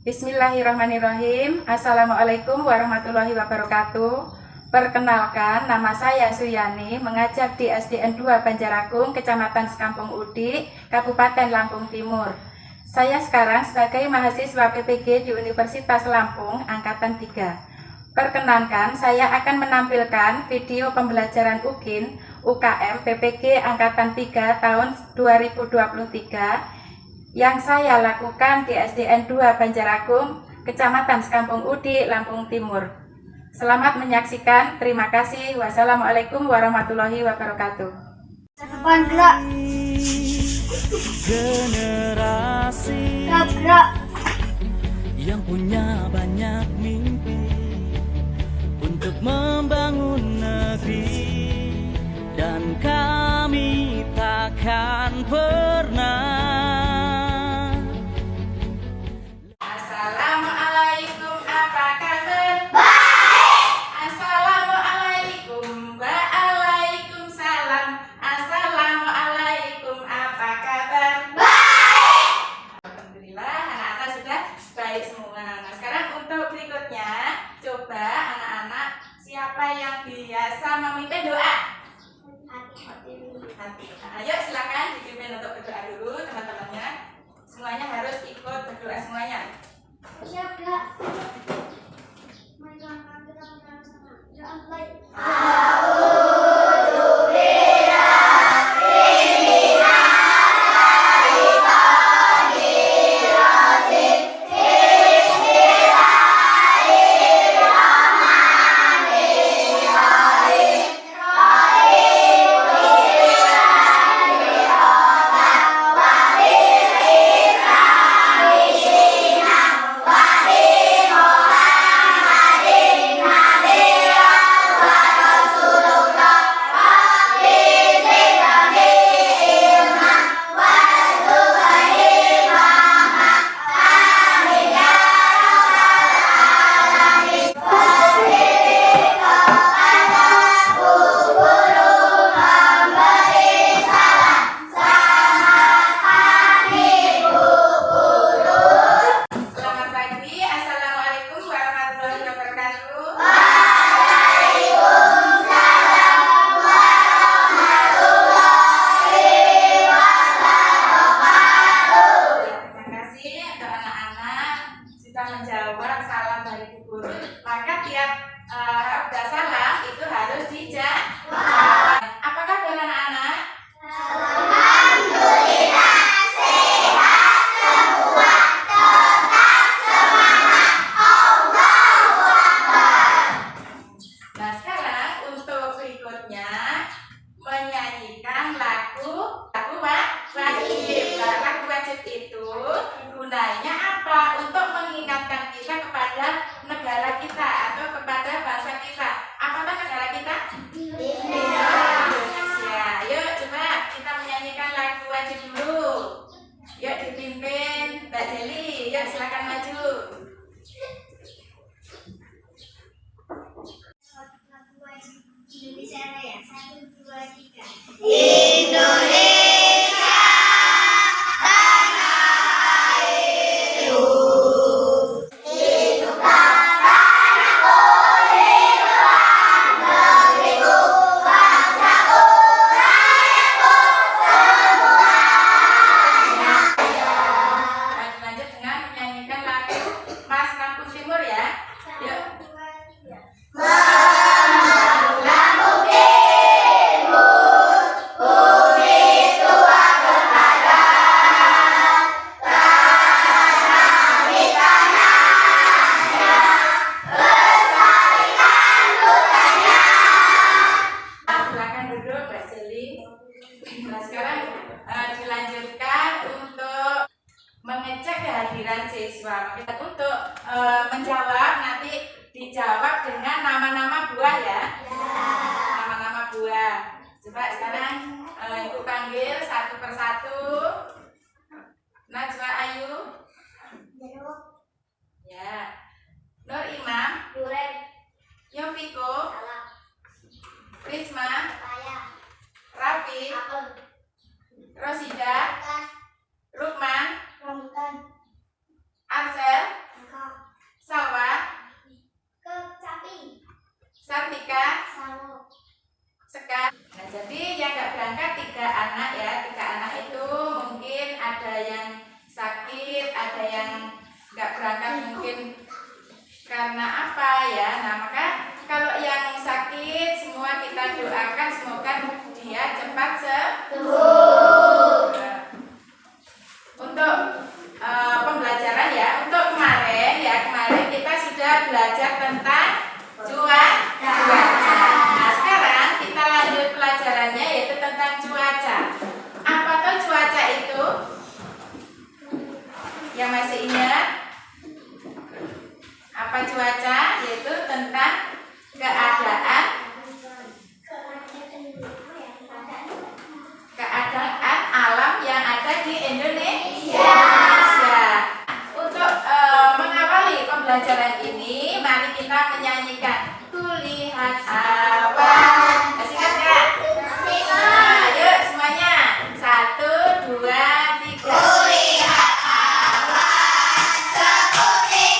Bismillahirrahmanirrahim. Assalamualaikum warahmatullahi wabarakatuh. Perkenalkan, nama saya Suyani, mengajar di SDN 2 Banjaragung, Kecamatan Sekampung Udik, Kabupaten Lampung Timur. Saya sekarang sebagai mahasiswa PPG di Universitas Lampung, Angkatan 3. Perkenankan, saya akan menampilkan video pembelajaran UKM PPG Angkatan 3 tahun 2023 yang saya lakukan di SDN 2 Banjaragung, Kecamatan Sekampung Udik, Lampung Timur. Selamat menyaksikan. Terima kasih. Wassalamualaikum warahmatullahi wabarakatuh. Depan gerak. Generasi Gerak. yang punya banyak mimpi untuk membangun negeri, dan kami takkan pernah. Assalamualaikum, apa kabar? Baik. Assalamualaikum, waalaikumsalam. Assalamualaikum, apa kabar? Baik. Alhamdulillah, anak-anak sudah baik semua. Nah, sekarang untuk berikutnya, coba anak-anak siapa yang biasa memimpin doa? Hati. Nah, ayo silakan dipimpin untuk berdoa dulu teman-temannya. Semuanya harus ikut berdoa semuanya. Siap gerak. Mari kita bersama-sama. Doa mulai. Selamat pagi, assalamualaikum warahmatullahi wabarakatuh. Terima kasih untuk anak-anak sudah menjawab salam dari Bu Guru. Maka tiap udah salam itu harus dijawab. Apa kabar anak-anak? Nah, sekarang untuk berikutnya menyanyikan lagu wajib. Nah, lagu wajib itu gunanya apa? Untuk mengingatkan kita kepada negara kita atau kepada bangsa kita. Apakah negara kita? Indonesia. Yuk coba kita menyanyikan lagu wajib dulu. Yuk dipimpin Mbak Jeli. Yuk silakan maju. Indonesia Raya. 1, 2, 3. Lanjut dengan menyanyikan lagu Mas Lampung Timur ya. Yuk. 1, 2, 3. Silakan duduk Mbak Jeli. Nah, sekarang dilanjutkan untuk mengecek kehadiran siswa. Kita untuk menjawab nanti dijawab dengan nama-nama buah ya. Nama-nama buah. Coba sekarang Ibu panggil satu persatu. Najwa Ayu. Ya. Nur Imam. Yoviko. Risma. Raffi. Rosida. Rukman. Arsel. jadi yang nggak berangkat 3 anak ya. 3 anak itu mungkin ada yang sakit, ada yang nggak berangkat mungkin karena apa ya. Nah, maka kalau yang sakit semua kita doakan semoga dia cepat sembuh. Untuk pembelajaran ya, untuk kemarin kita sudah belajar tentang cuaca. Nah, sekarang kita lanjut pelajarannya yaitu tentang cuaca. Apa tuh cuaca itu? Yang masih ingat? Apa cuaca? Yaitu tentang keadaan alam yang ada di Indonesia. Untuk mengawali pembelajaran ini, mari kita menyanyikan Kulihat Awan. Masih ingat nggak? Nah, yuk semuanya. 1, 2, 3. Kulihat awan seputih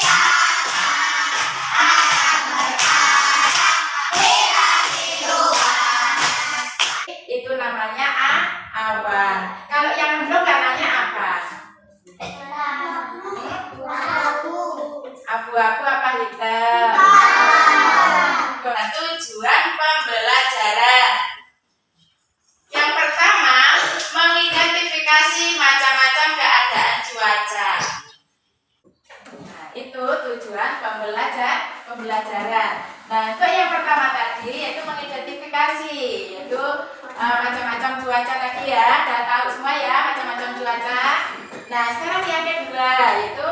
akan berkaca lihat di luar. Itu namanya awan. Kalau yang belum namanya apa? Abu-abu apa hitam? Nah, tujuan pembelajaran. Yang pertama, mengidentifikasi macam-macam keadaan cuaca. Nah, itu tujuan pembelajaran. Nah, untuk yang pertama tadi yaitu mengidentifikasi, yaitu macam-macam cuaca tadi ya. Udah tahu semua ya macam-macam cuaca. Nah, sekarang yang kedua yaitu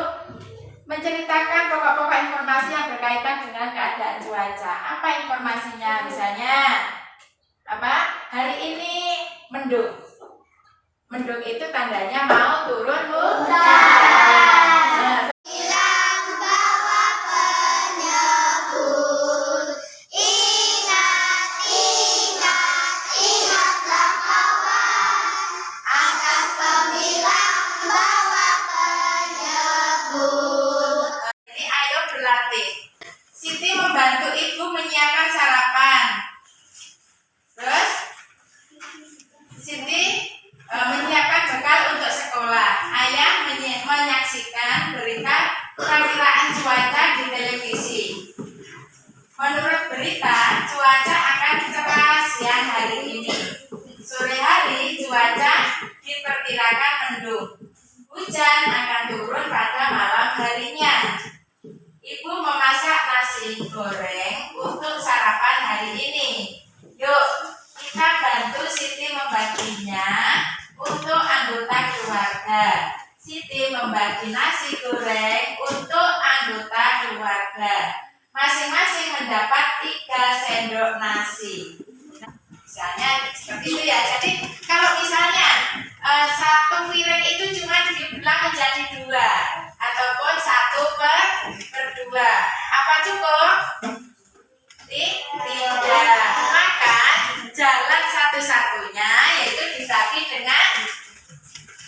menceritakan pokok-pokok informasi yang berkaitan dengan keadaan cuaca. Apa informasinya? Misalnya apa? Hari ini mendung. Mendung itu tandanya mau turun hujan. Hilang bawa penyebut. Ingatlah kawan. Angkat pemilang bawa penyebut. Jadi ayo berlatih. Siti membantu ibu menyiapkan sarapan. Terus Siti menyiapkan bekal untuk sekolah. Ayah menyaksikan berita perakiraan cuaca di televisi. Menurut berita, cuaca akan cerah siang hari ini. Sore hari cuaca diperkirakan mendung. Hujan akan turun pada malam harinya. Ibu memasak nasi goreng untuk sarapan hari ini. Yuk, kita bantu Siti membaginya untuk anggota keluarga. Siti membagi nasi goreng untuk anggota keluarga. Masing-masing mendapat 3 sendok nasi. Misalnya seperti itu ya. Jadi kalau misalnya satu piring itu cuma dibelah menjadi 2 ataupun 1/2. Apa cukup? Tidak. Maka jalan satu-satunya yaitu dibagi dengan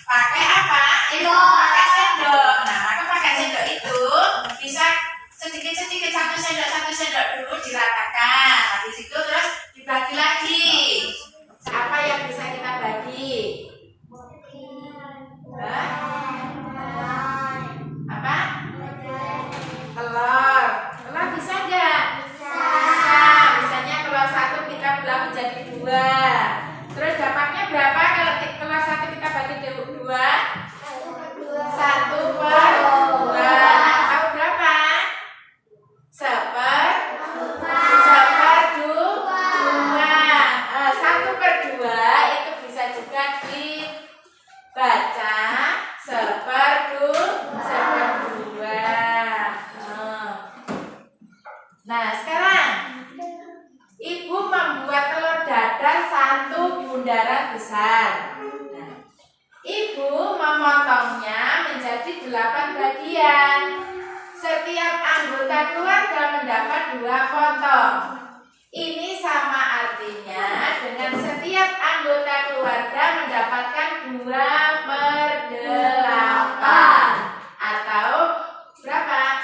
pakai apa? Itu pakai sendok. Nah, maka pakai sendok itu bisa sedikit-sedikit, 1 sendok dulu diratakan. Habis itu terus dibagi lagi. Apa yang bisa kita bagi? Apa? Telur. Telur bisa nggak? Bisa. Misalnya telur 1 kita belah menjadi 2. Terus dapatnya berapa kalau telur 1 kita bagi 2? 1/2. Tahu berapa? 1/2 itu bisa juga dibaca 1/2. Nah, sekarang ibu membuat telur dadar 1 bundaran besar. Nah, ibu memotongnya menjadi 8 bagian. Setiap anggota keluarga mendapat 2 potong. Ini sama artinya dengan setiap anggota keluarga mendapatkan 2/8 atau berapa?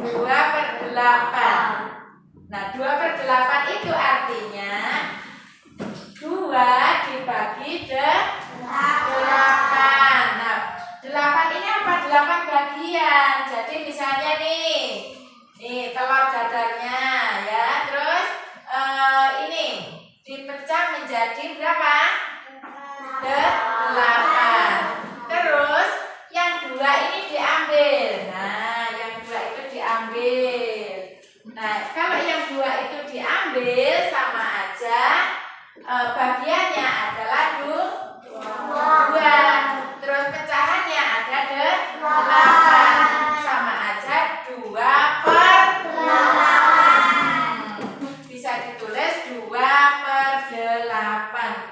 2/8. Nah, 2/8 dipecah menjadi berapa? 8. Terus yang 2 ini diambil. Nah, yang 2 itu diambil. Nah, kalau yang 2 itu diambil sama aja bagiannya adalah 2. Terus pecahannya ada 8. Sama aja 2/8. Bisa ditulis 2/8.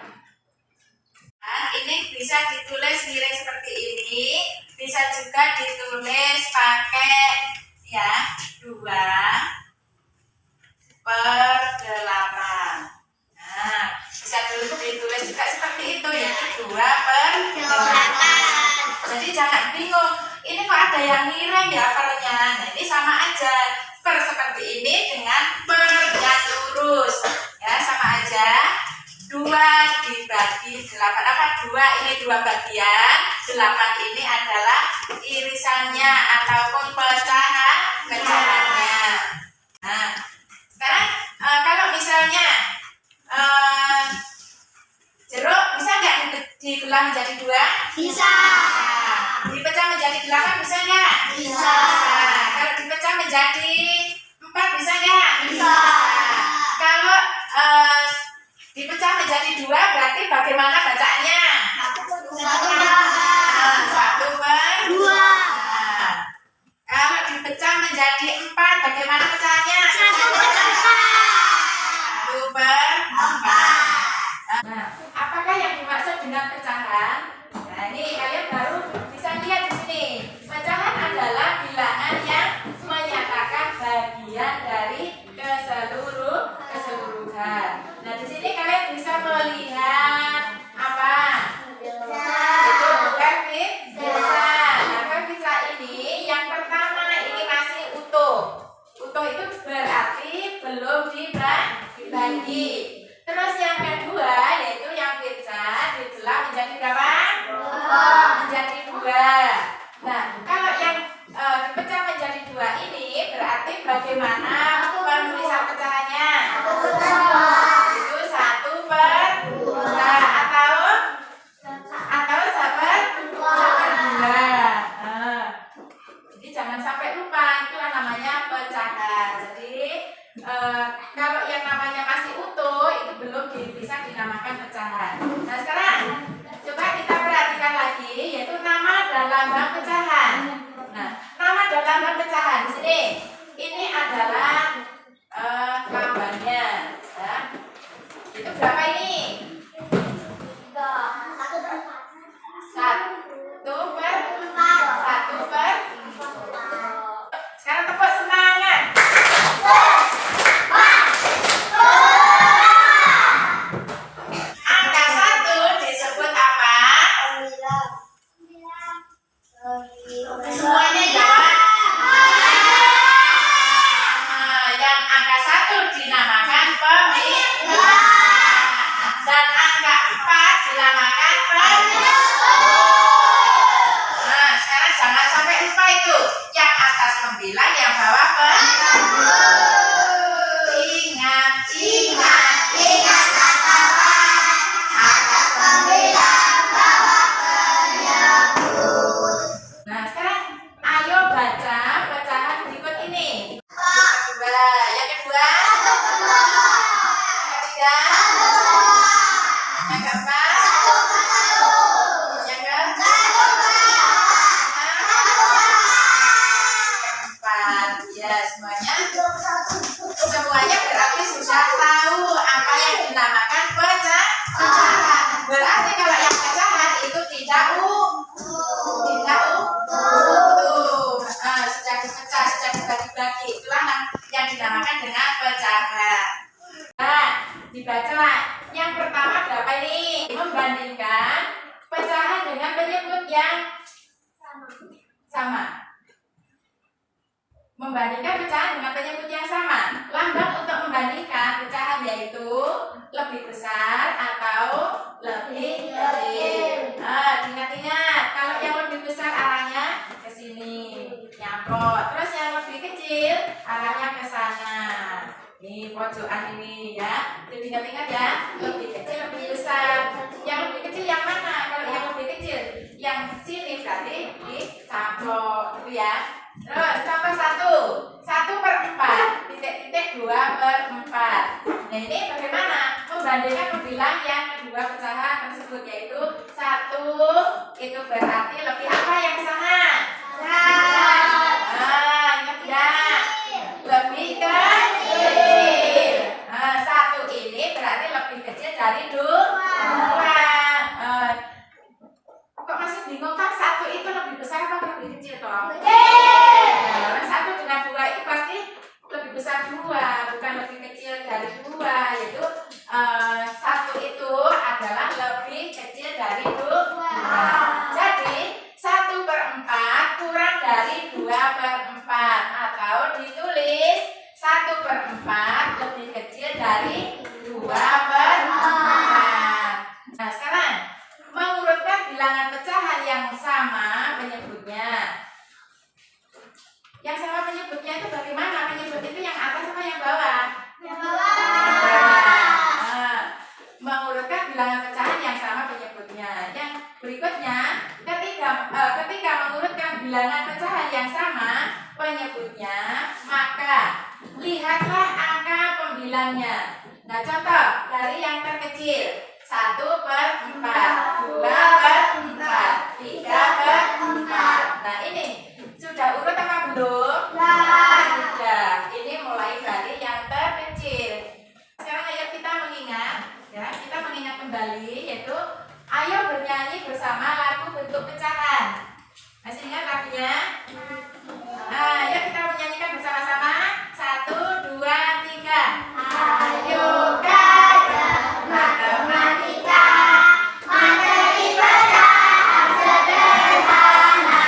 Ini bisa ditulis miring seperti ini, bisa juga ditulis pakai ya 2/8. Nah, bisa ditulis juga seperti itu ya, 2/8. Jadi jangan bingung, ini kok ada yang miring ya pernya. Nah, ini sama aja, per seperti ini dengan per yang lurus ya, sama aja. 2 dibagi 8, apa 2 ini 2 bagian, 8 ini adalah irisannya ataupun pecahannya. Nah, sekarang kalau misalnya jeruk bisa nggak dibelah menjadi 2? Bisa. Dipecah menjadi 8 bisa nggak? Bisa. Kalau dipecah menjadi 4 bisa nggak? Bisa. Kalau dipecah menjadi 2 berarti bagaimana bacaannya? 1/2. Kalau dipecah menjadi 4 bagaimana pecahannya? 1/4. Nah, apakah yang dimaksud dengan pecahan? Nah, ini kalian baru bisa lihat di sini. Pecahan adalah bilangan yang menyatakan bagian dari keseluruhan. Nah, di sini kalian bisa melihat apa? Itu koefisien. Nah, koefisien ini yang pertama ini masih utuh. Utuh itu berarti belum dibagi. Terus yang kedua yaitu yang pizza dibelah menjadi berapa? 2. Menjadi 2. Nah, kalau yang dipecah menjadi 2 ini berarti bagaimana penulisan pecahannya? Itu 1/2 atau 1/2. Jadi jangan sampai lupa, itulah namanya pecahan. Jadi kalau yang namanya masih utuh itu belum bisa dinamakan pecahan. Nah, sekarang coba kita perhatikan lagi yaitu nama dan lambang pecahan. Nah, nama dan lambang pecahan di sini ini adalah lambangnya ya. Itu berapa ini? 1/4. Sekarang tepuk semangat. Angka 1 disebut apa? Semuanya jawab. Yang angka 1 dinamakan pemilah dan angka 4 dinamakan pemilah. Nah, sekarang jangan sampai lupa itu. Yang atas pembilang, yang bawah pemilah. Ingat kata atas pembilang, bawah penyebut. Nah, sekarang ayo baca pecahan berikut ini. Yang kedua, yang ketiga, yang keempat, yang keempat. Ya, semuanya berarti sudah tahu apa yang dinamakan pecahan. Berarti kalau yang pecahan itu tidak utuh. Sudah dipecah, sudah dibagi-bagi. Itulah yang dinamakan dengan pecahan. Nah, dibaca. Yang pertama berapa ini? Membandingkan pecahan dengan penyebut yang sama. Membandingkan pecahan dengan penyebut yang sama. Lambang untuk membandingkan pecahan yaitu lebih besar atau lebih kecil. Ingat-ingat, kalau yang lebih besar arahnya ke sini, nyamprot. Terus yang lebih kecil arahnya ke sana. Ini pojokan ini ya. Jadi ingat-ingat ya, lebih kecil, lebih besar. Yang lebih kecil yang mana? Kalau yang lebih kecil, yang sini berarti dicaplok, gitu ya. Terus contoh 1/4, titik-titik 2/4. Nah ini bagaimana? Membandingkan membilang yang kedua pecahan tersebut, yaitu 1 itu berarti lebih apa yang sama? Ingat ya, lebih kecil. Nah, 1 ini berarti lebih kecil dari 2. Kok masih bingung kan? 1 itu lebih besar apa lebih kecil toh? Nah, 1 dengan 2 itu pasti lebih besar 2, bukan lebih kecil dari 2. Yaitu 1 itu adalah lebih kecil dari 2. Jadi 1/4 kurang dari 2/4, atau ditulis 1/4 lebih kecil dari 2/4. Nah sekarang mengurutkan bilangan pecahan yang sama penyebutnya. Yang sama penyebutnya itu bagaimana? Penyebut itu yang atas sama yang bawah? Yang bawah. Nah, mengurutkan bilangan pecahan yang sama penyebutnya. Yang berikutnya, ketika mengurutkan bilangan pecahan yang sama penyebutnya, maka lihatlah angka pembilangnya. Nah, contoh dari yang terkecil, 1/4, 2/4, 3/4. Nah, ini sudah urut apa belum? Sudah. Ini mulai dari yang terkecil. Sekarang ayo kita mengingat, ya, kita mengingat kembali, yaitu ayo bernyanyi bersama lagu bentuk pecahan. Masih ingat lagunya? Nah, ayo kita menyanyikan bersama-sama. 1, 2, 3. Ayo belajar matematika, materi pecahan sederhana.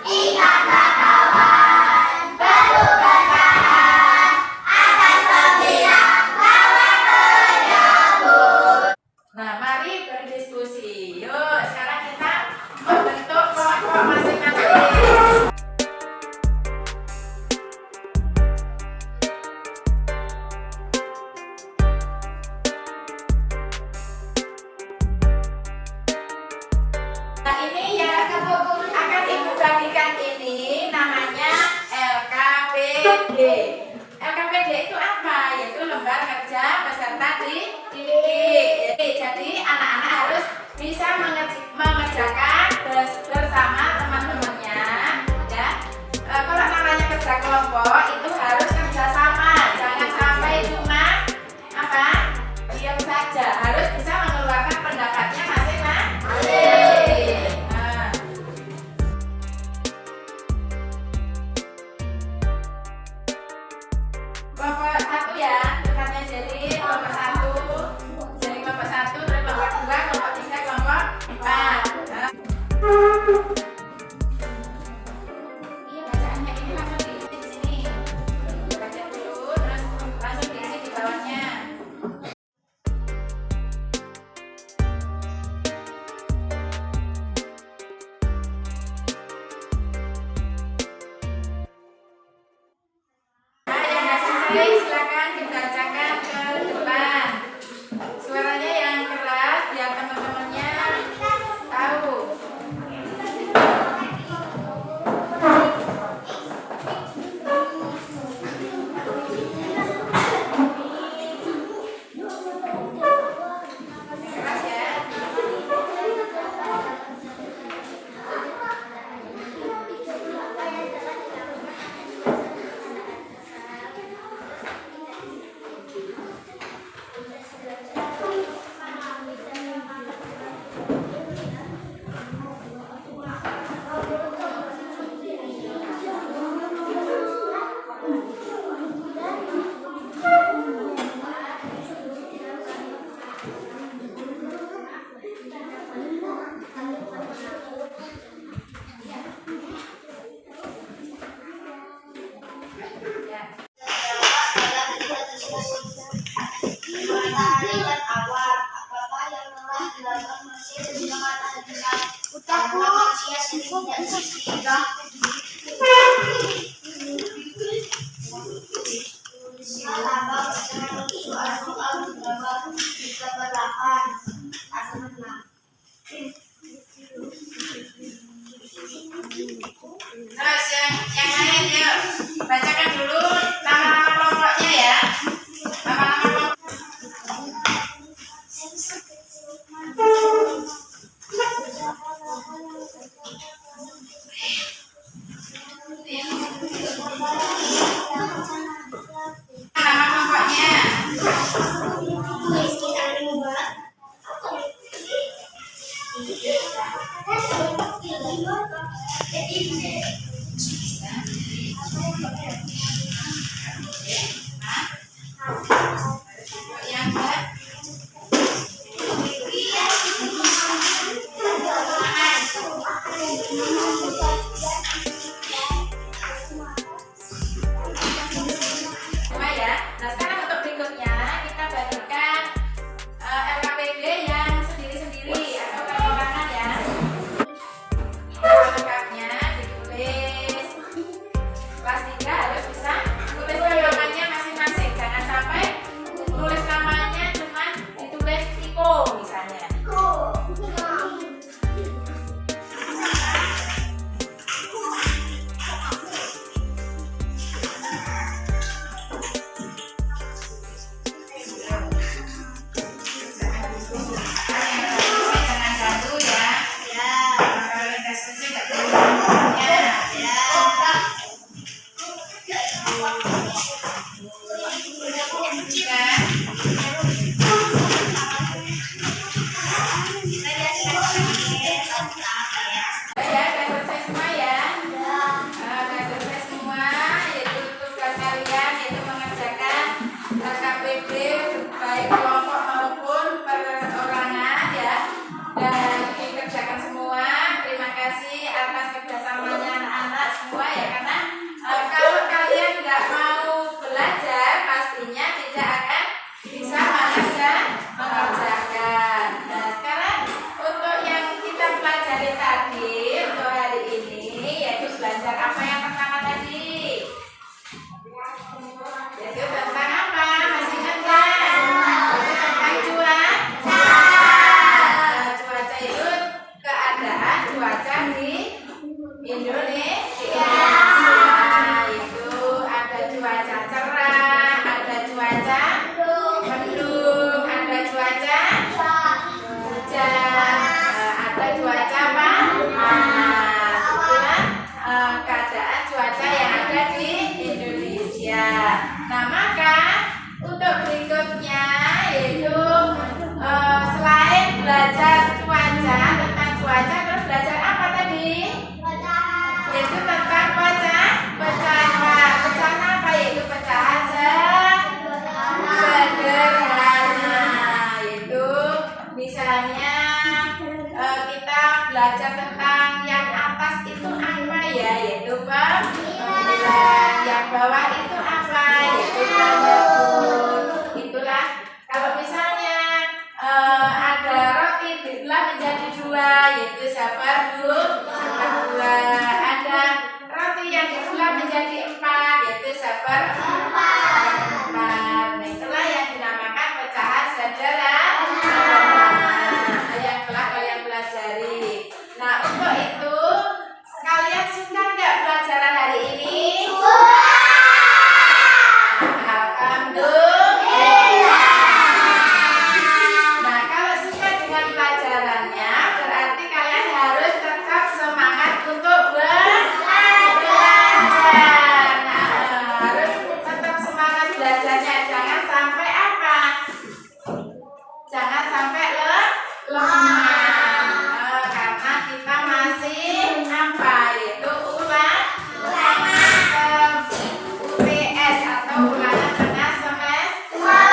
Ingatlah kawan, perlu pecahan atas pembilang lawan penyebut. Nah, mari berdiskusi. Yuk, sekarang kita membentuk kelompok masing-masing. Nah, ini ya akan ibu bagikan, ini namanya LKPD. LKPD itu apa? Yaitu lembar kerja peserta didik. Jadi anak-anak harus bisa mengerjakan bersama teman-temannya, ya. Kalau namanya kerja kelompok itu harus kerjasama, jangan sampai cuma apa? Diam saja, harus bisa mengeluarkan pendapatnya masing-masing. Nah. belajar tentang yang atas itu apa ya, yaitu pembilang. Yang bawah itu apa, yaitu penyebut. Itulah kalau misalnya ada roti dibelah menjadi dua, yaitu seperdua. Ada roti yang dibelah menjadi empat, yaitu seperempat. Nah, itulah yang dinamakan pecahan sederhana yang telah kalian pelajari. Nah, untuk itu kalian suka nggak pelajaran hari ini? Alhamdulillah. Nah, kalau suka dengan pelajarannya, berarti kalian harus tetap semangat untuk belajar. Nah, harus tetap semangat belajarnya. Jangan sampai apa? Jangan sampai lemah. Karena kita masih apa? Yaitu UTS atau ulangan tengah semester.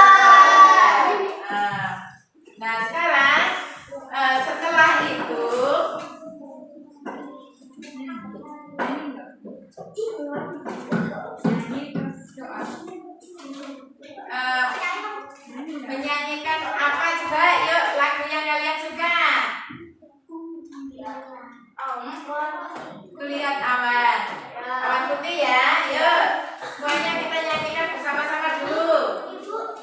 Nah, sekarang setelah itu menyanyikan apa coba? Yuk, lagu yang kalian suka. Lihat awan. Awan putih ya. Yuk, semuanya kita nyanyikan bersama-sama dulu. Coba.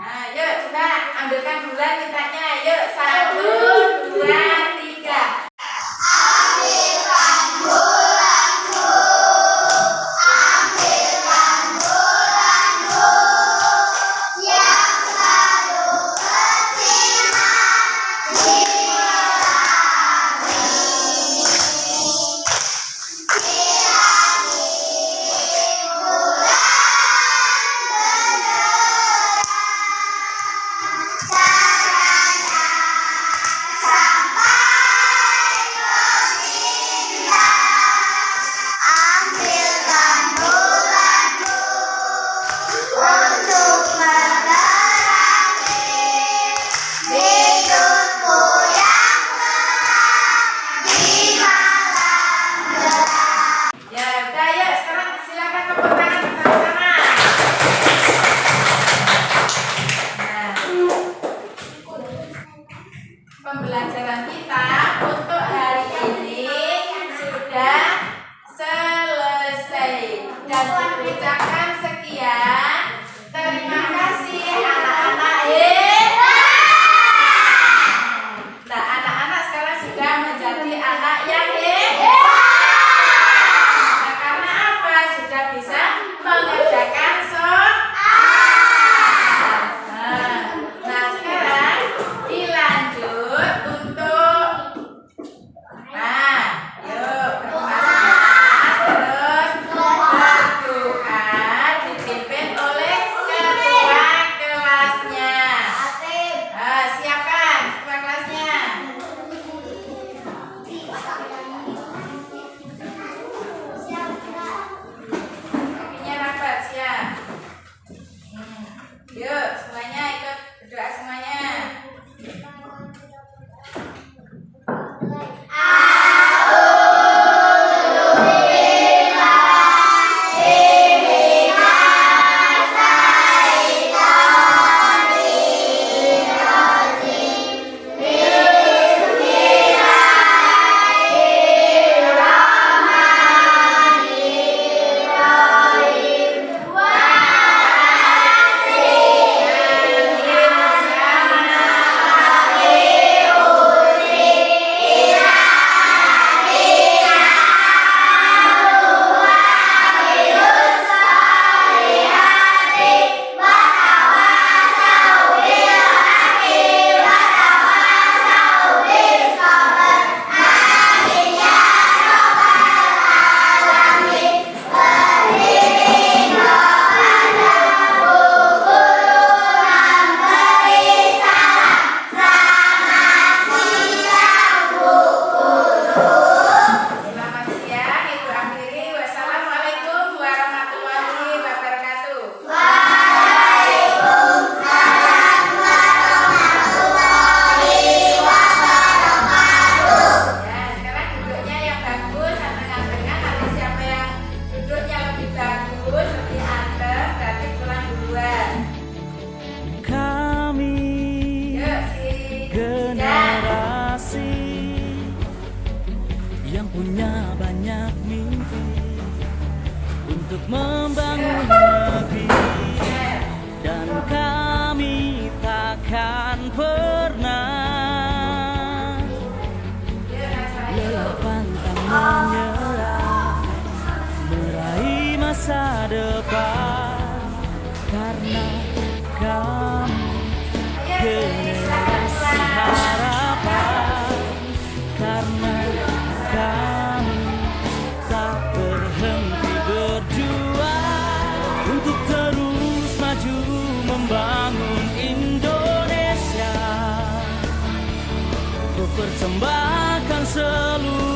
Nah, yuk coba ambilkan bulan mintanya. Yuk, 1, 2, 3. Yang selalu membangun negeri, dan kami takkan pernah lelah pantang menyerah, meraih masa depan, karena kami generasi harapan, karena kami tak berhenti berjuang untuk terus maju membangun Indonesia, mempersembahkan seluruh